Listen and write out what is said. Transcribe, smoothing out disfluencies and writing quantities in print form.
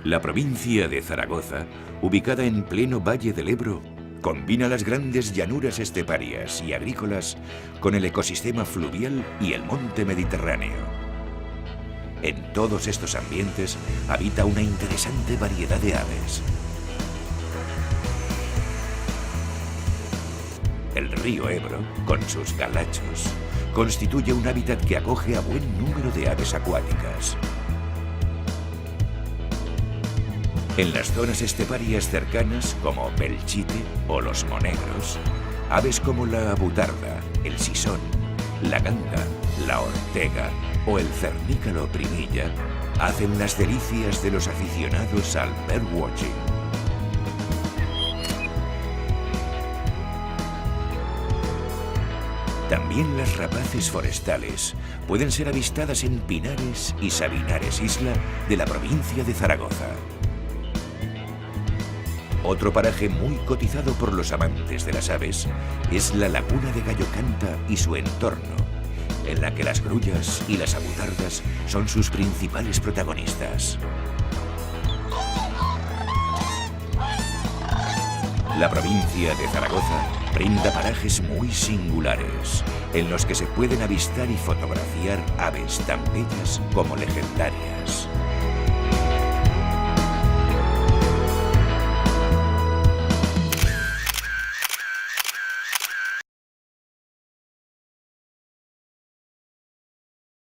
La provincia de Zaragoza, ubicada en pleno Valle del Ebro, combina las grandes llanuras esteparias y agrícolas con el ecosistema fluvial y el monte Mediterráneo. En todos estos ambientes habita una interesante variedad de aves. El río Ebro, con sus galachos, constituye un hábitat que acoge a buen número de aves acuáticas. En las zonas esteparias cercanas, como Belchite o los monegros, aves como la abutarda, el sisón, la ganga, la ortega o el cernícalo primilla hacen las delicias de los aficionados al birdwatching. También las rapaces forestales pueden ser avistadas en Pinares y Sabinares Isla de la provincia de Zaragoza. Otro paraje muy cotizado por los amantes de las aves es la laguna de Gallocanta y su entorno, en la que las grullas y las abutardas son sus principales protagonistas. La provincia de Zaragoza brinda parajes muy singulares, en los que se pueden avistar y fotografiar aves tan bellas como legendarias.